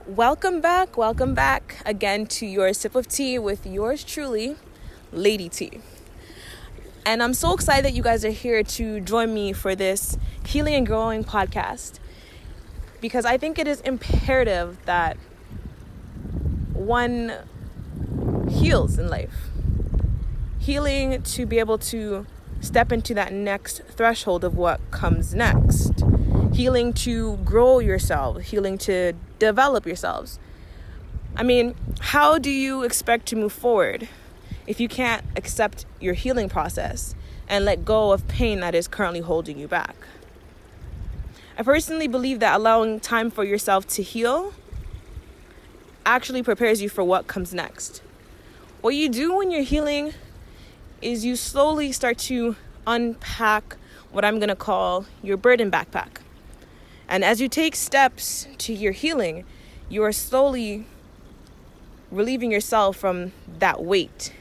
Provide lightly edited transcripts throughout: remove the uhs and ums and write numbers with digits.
Welcome back again to your sip of tea with yours truly, Lady T. And I'm so excited that you guys are here to join me for this healing and growing podcast, because I think it is imperative that one heals in life. Healing to be able to step into that next threshold of what comes next. Healing to grow yourself, healing to develop yourselves. I mean, how do you expect to move forward if you can't accept your healing process and let go of pain that is currently holding you back? I personally believe that allowing time for yourself to heal actually prepares you for what comes next. What you do when you're healing is you slowly start to unpack what I'm going to call your burden backpack. And as you take steps to your healing, you are slowly relieving yourself from that weight.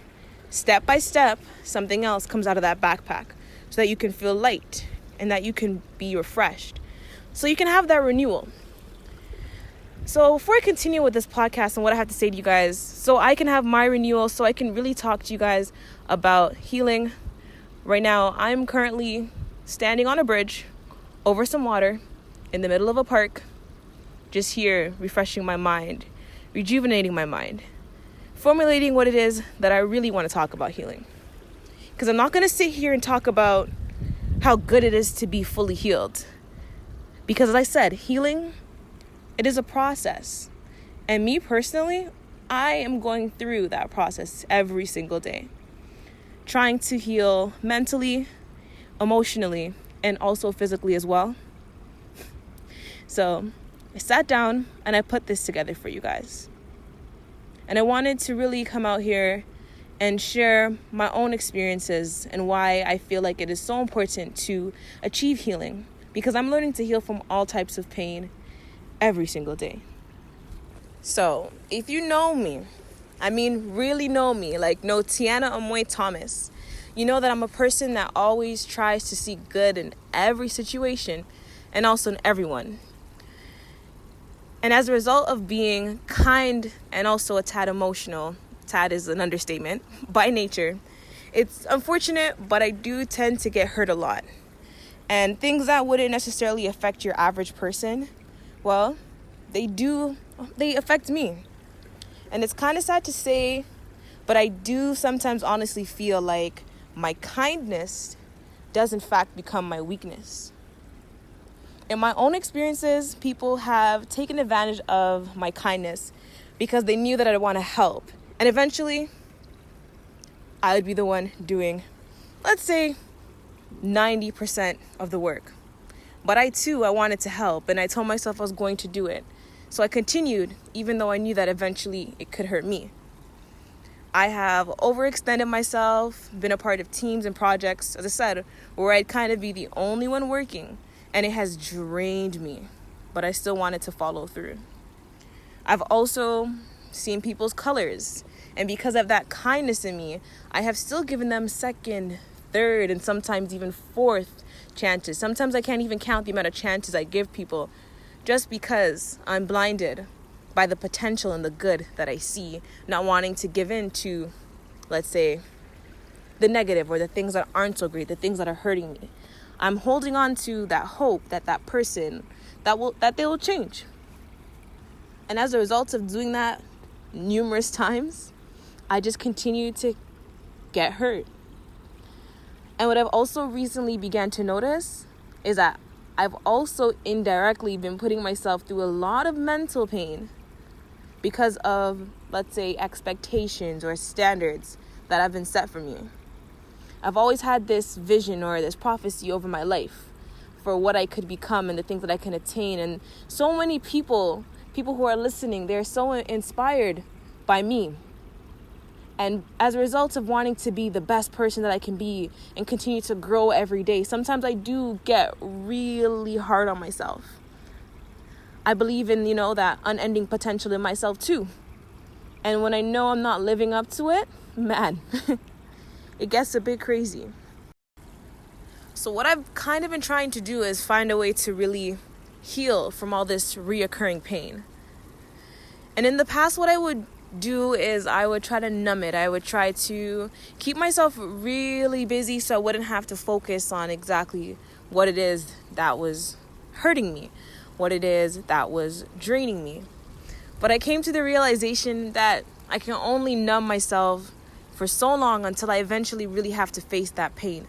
Step by step, something else comes out of that backpack so that you can feel light and that you can be refreshed. So you can have that renewal. So before I continue with this podcast and what I have to say to you guys, so I can have my renewal, so I can really talk to you guys about healing. Right now, I'm currently standing on a bridge over some water in the middle of a park, just here refreshing my mind, rejuvenating my mind, formulating what it is that I really want to talk about healing. Because I'm not going to sit here and talk about how good it is to be fully healed. Because as I said, healing, it is a process. And me personally, I am going through that process every single day, trying to heal mentally, emotionally, and also physically as well. So I sat down and I put this together for you guys. And I wanted to really come out here and share my own experiences and why I feel like it is so important to achieve healing, because I'm learning to heal from all types of pain every single day. So if you know me, really know me, like know Tiana Amoy Thomas, you know that I'm a person that always tries to see good in every situation and also in everyone. And as a result of being kind and also a tad emotional, tad is an understatement, by nature, it's unfortunate, but I do tend to get hurt a lot. And things that wouldn't necessarily affect your average person, well, they affect me. And it's kind of sad to say, but I do sometimes honestly feel like my kindness does in fact become my weakness. In my own experiences, people have taken advantage of my kindness because they knew that I'd want to help. And eventually, I would be the one doing, let's say, 90% of the work. But I wanted to help, and I told myself I was going to do it. So I continued, even though I knew that eventually it could hurt me. I have overextended myself, been a part of teams and projects, as I said, where I'd kind of be the only one working. And it has drained me, but I still wanted to follow through. I've also seen people's colors, and because of that kindness in me, I have still given them second, third, and sometimes even fourth chances. Sometimes I can't even count the amount of chances I give people just because I'm blinded by the potential and the good that I see, not wanting to give in to, let's say, the negative or the things that aren't so great, the things that are hurting me. I'm holding on to that hope that person, that they will change. And as a result of doing that numerous times, I just continue to get hurt. And what I've also recently began to notice is that I've also indirectly been putting myself through a lot of mental pain because of, let's say, expectations or standards that have been set for me. I've always had this vision or this prophecy over my life for what I could become and the things that I can attain. And so many people who are listening, they're so inspired by me. And as a result of wanting to be the best person that I can be and continue to grow every day, sometimes I do get really hard on myself. I believe in, that unending potential in myself too. And when I know I'm not living up to it, man, it gets a bit crazy. So what I've kind of been trying to do is find a way to really heal from all this reoccurring pain. And in the past, what I would do is I would try to numb it. I would try to keep myself really busy so I wouldn't have to focus on exactly what it is that was hurting me, what it is that was draining me. But I came to the realization that I can only numb myself for so long until I eventually really have to face that pain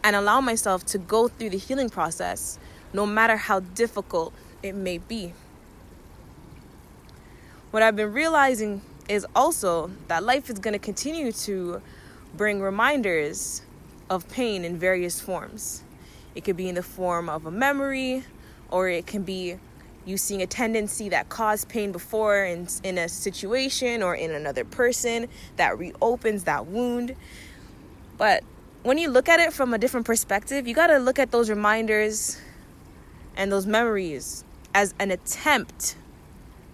and allow myself to go through the healing process, no matter how difficult it may be. What I've been realizing is also that life is going to continue to bring reminders of pain in various forms. It could be in the form of a memory, or it can be you seeing a tendency that caused pain before in a situation or in another person that reopens that wound. But when you look at it from a different perspective, you got to look at those reminders and those memories as an attempt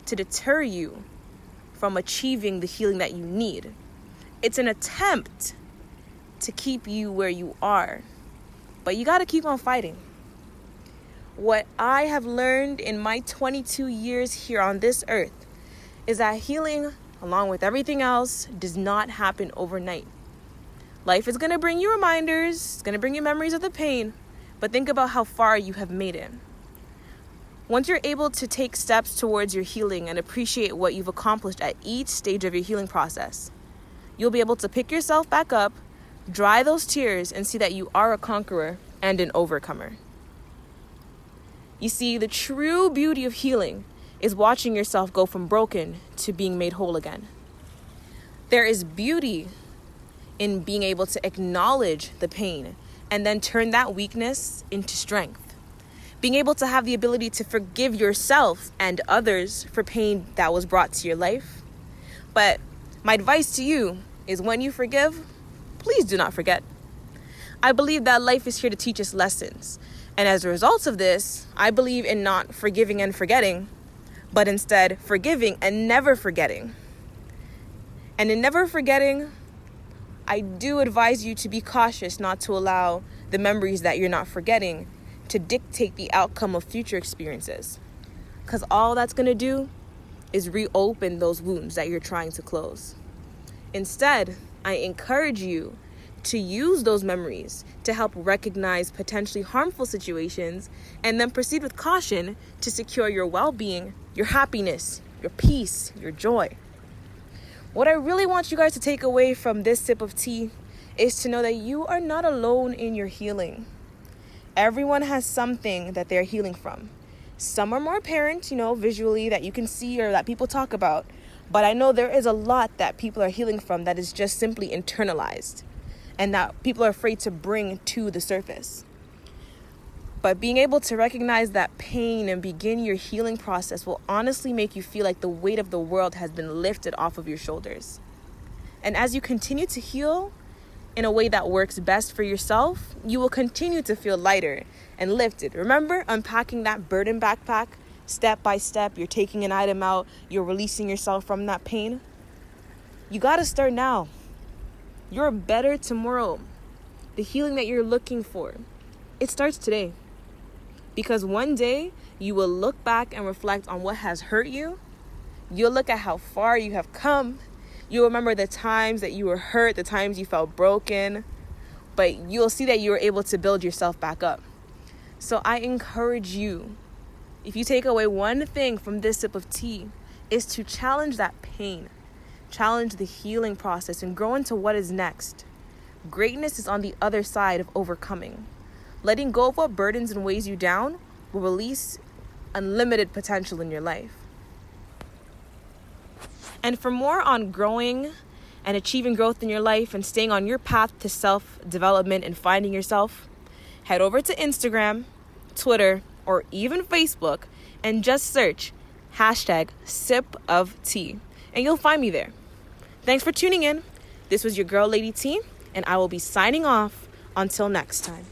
to deter you from achieving the healing that you need. It's an attempt to keep you where you are, but you got to keep on fighting. What I have learned in my 22 years here on this earth is that healing, along with everything else, does not happen overnight. Life is going to bring you reminders, it's going to bring you memories of the pain, but think about how far you have made it. Once you're able to take steps towards your healing and appreciate what you've accomplished at each stage of your healing process, you'll be able to pick yourself back up, dry those tears, and see that you are a conqueror and an overcomer. You see, the true beauty of healing is watching yourself go from broken to being made whole again. There is beauty in being able to acknowledge the pain and then turn that weakness into strength. Being able to have the ability to forgive yourself and others for pain that was brought to your life. But my advice to you is when you forgive, please do not forget. I believe that life is here to teach us lessons. And as a result of this, I believe in not forgiving and forgetting, but instead forgiving and never forgetting. And in never forgetting, I do advise you to be cautious not to allow the memories that you're not forgetting to dictate the outcome of future experiences. Because all that's going to do is reopen those wounds that you're trying to close. Instead, I encourage you to use those memories to help recognize potentially harmful situations and then proceed with caution to secure your well-being, your happiness, your peace, your joy. What I really want you guys to take away from this sip of tea is to know that you are not alone in your healing. Everyone has something that they're healing from. Some are more apparent, visually that you can see or that people talk about. But I know there is a lot that people are healing from that is just simply internalized and that people are afraid to bring to the surface. But being able to recognize that pain and begin your healing process will honestly make you feel like the weight of the world has been lifted off of your shoulders. And as you continue to heal in a way that works best for yourself, you will continue to feel lighter and lifted. Remember, unpacking that burden backpack, step by step, you're taking an item out, you're releasing yourself from that pain. You gotta start now. You're better tomorrow. The healing that you're looking for, it starts today. Because one day you will look back and reflect on what has hurt you. You'll look at how far you have come. You'll remember the times that you were hurt, the times you felt broken. But you'll see that you were able to build yourself back up. So I encourage you, if you take away one thing from this sip of tea, is to challenge that pain. Challenge the healing process and grow into what is next. Greatness is on the other side of overcoming. Letting go of what burdens and weighs you down will release unlimited potential in your life. And for more on growing and achieving growth in your life and staying on your path to self-development and finding yourself, head over to Instagram, Twitter, or even Facebook and just search #SipOfTea and you'll find me there. Thanks for tuning in. This was your girl, Lady T, and I will be signing off until next time.